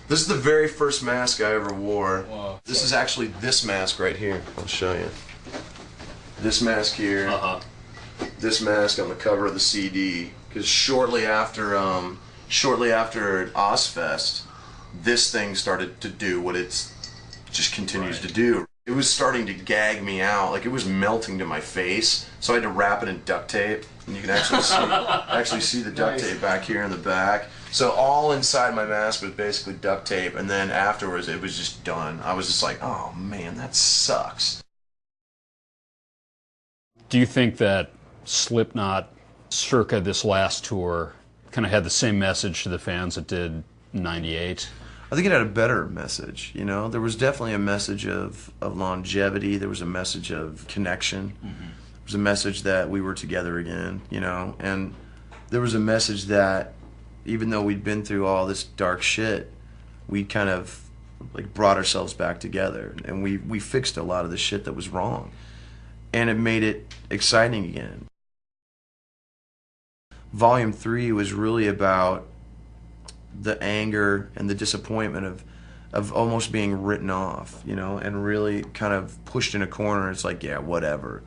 This is the very first mask I ever wore. Whoa. This is actually this mask right here. I'll show you. This mask here. This mask on the cover of the CD. Because shortly after Ozfest, this thing started to do what it's just continues to do. It was starting to gag me out, like it was melting to my face. So I had to wrap it in duct tape, and you can actually see the duct tape back here in the back. So all inside my mask was basically duct tape, and then afterwards it was just done. I was just like, oh man, that sucks. Do you think that Slipknot, circa this last tour, kind of had the same message to the fans it did in '98? I think it had a better message, you know? There was definitely a message of longevity. There was a message of connection. Mm-hmm. There was a message that we were together again, you know? And there was a message that even though we'd been through all this dark shit, we kind of like brought ourselves back together. And we fixed a lot of the shit that was wrong. And it made it exciting again. Volume 3 was really about the anger and the disappointment of almost being written off, you know, and really kind of pushed in a corner. It's like, yeah, whatever.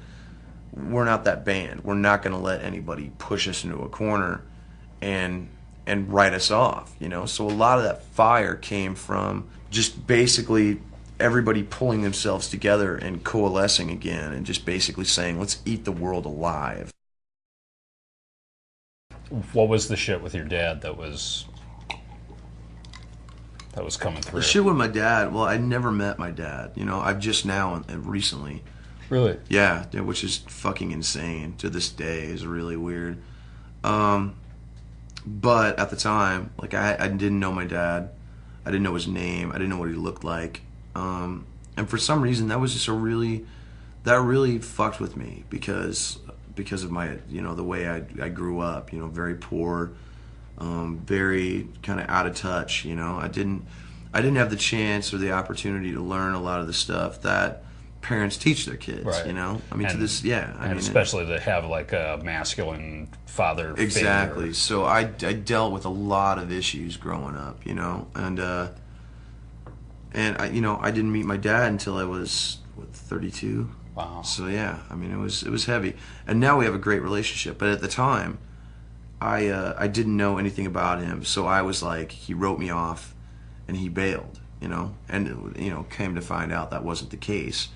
We're not that band. We're not going to let anybody push us into a corner and write us off, you know. So a lot of that fire came from just basically everybody pulling themselves together and coalescing again and just basically saying, let's eat the world alive. What was the shit with your dad that was coming through? The shit with my dad, well, I never met my dad, you know. I've just now recently. Really? Yeah, which is fucking insane to this day. Is really weird. But at the time, like I didn't know my dad. I didn't know his name. I didn't know what he looked like. And for some reason, that was just that really fucked with me because of my, you know, the way I grew up, you know, very poor, very kind of out of touch, you know. I didn't have the chance or the opportunity to learn a lot of the stuff that parents teach their kids, right. You know. I mean, I mean, especially to have like a masculine father figure. Exactly. So I dealt with a lot of issues growing up, you know, and I, you know, I didn't meet my dad until I was 32. Wow. So yeah, I mean, it was heavy, and now we have a great relationship. But at the time, I didn't know anything about him, so I was like, he wrote me off, and he bailed, you know, and you know, came to find out that wasn't the case.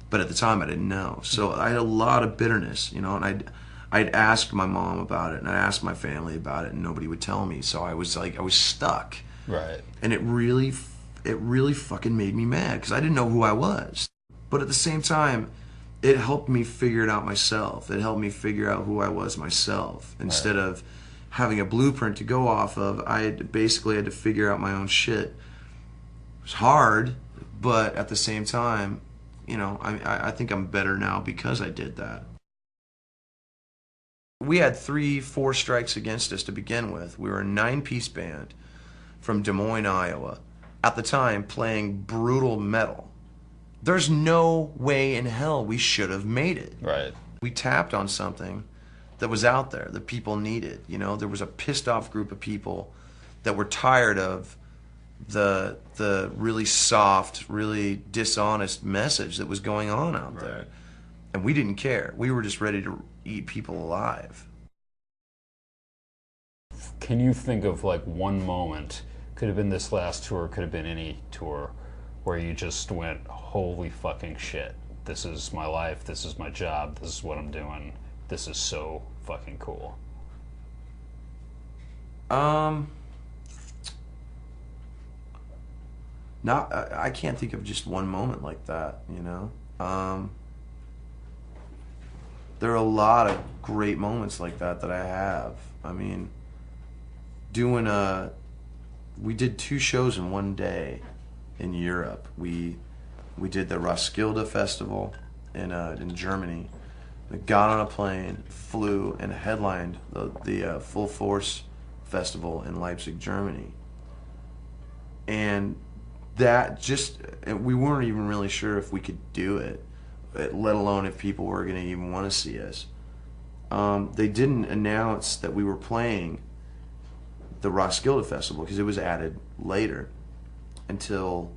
But at the time, I didn't know, so I had a lot of bitterness, you know, and I'd ask my mom about it, and I asked my family about it, and nobody would tell me. So I was like, I was stuck, right? And it really fucking made me mad because I didn't know who I was. But at the same time, it helped me figure it out myself. It helped me figure out who I was myself. Instead of having a blueprint to go off of, I basically had to figure out my own shit. It was hard, but at the same time, you know, I think I'm better now because I did that. We had 3-4 strikes against us to begin with. We were a 9-piece band from Des Moines, Iowa, at the time playing brutal metal. There's no way in hell we should have made it. Right. We tapped on something that was out there that people needed. You know, there was a pissed off group of people that were tired of the really soft, really dishonest message that was going on out there. And we didn't care. We were just ready to eat people alive. Can you think of like one moment, could have been this last tour, could have been any tour, where you just went, holy fucking shit, this is my life, this is my job, this is what I'm doing, this is so fucking cool? I can't think of just one moment like that, you know. There are a lot of great moments like that I have. I mean, we did 2 shows in one day in Europe. We did the Roskilde Festival in Germany. We got on a plane, flew, and headlined the Full Force Festival in Leipzig, Germany. And that just, we weren't even really sure if we could do it, let alone if people were going to even want to see us. They didn't announce that we were playing the Roskilde Festival because it was added later. until,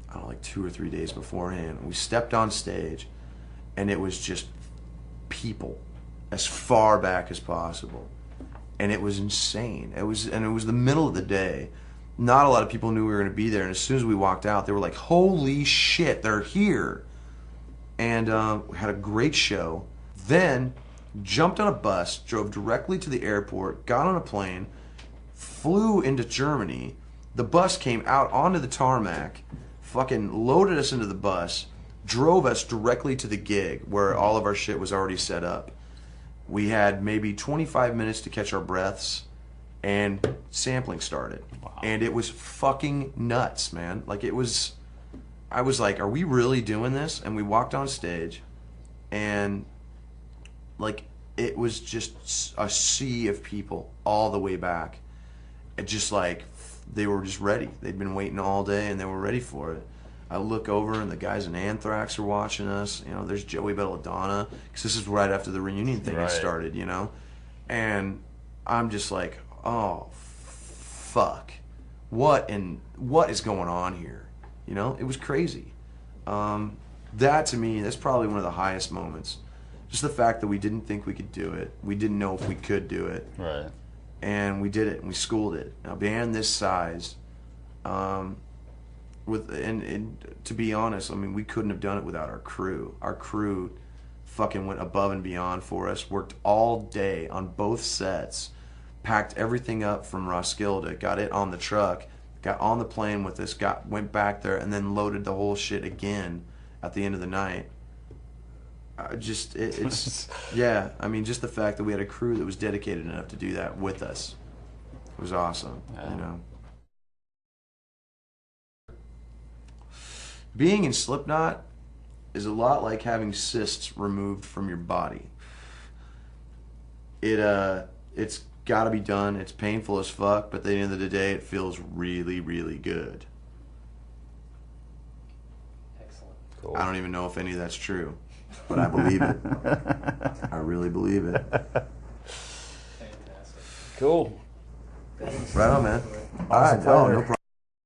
I don't know, like 2 or 3 days beforehand. We stepped on stage, and it was just people as far back as possible. And it was insane. It was the middle of the day. Not a lot of people knew we were going to be there. And as soon as we walked out, they were like, holy shit, they're here. And we had a great show. Then jumped on a bus, drove directly to the airport, got on a plane, flew into Germany. The bus came out onto the tarmac, fucking loaded us into the bus, drove us directly to the gig where all of our shit was already set up. We had maybe 25 minutes to catch our breaths, and sampling started. Wow. And it was fucking nuts, man. Like, it was, I was like, are we really doing this? And we walked on stage, and like, it was just a sea of people all the way back. It just like, they were just ready. They'd been waiting all day, and they were ready for it. I look over, and the guys in Anthrax are watching us. You know, there's Joey Belladonna, because this is right after the reunion thing had started, you know? And I'm just like, oh, fuck. What is going on here? You know, it was crazy. That, to me, that's probably one of the highest moments. Just the fact that we didn't think we could do it. We didn't know if we could do it. Right. And we did it, and we schooled it. Now, a band this size, and to be honest, I mean, we couldn't have done it without our crew. Our crew fucking went above and beyond for us, worked all day on both sets, packed everything up from Roskilde, got it on the truck, got on the plane with us, went back there, and then loaded the whole shit again at the end of the night. It's yeah, I mean, just the fact that we had a crew that was dedicated enough to do that with us was awesome, you know. Being in Slipknot is a lot like having cysts removed from your body. It's got to be done. It's painful as fuck, but at the end of the day, it feels really, really good. Excellent. Cool. I don't even know if any of that's true, but I believe it. I really believe it. Fantastic. Cool. Right on, man. Awesome. All right, no problem.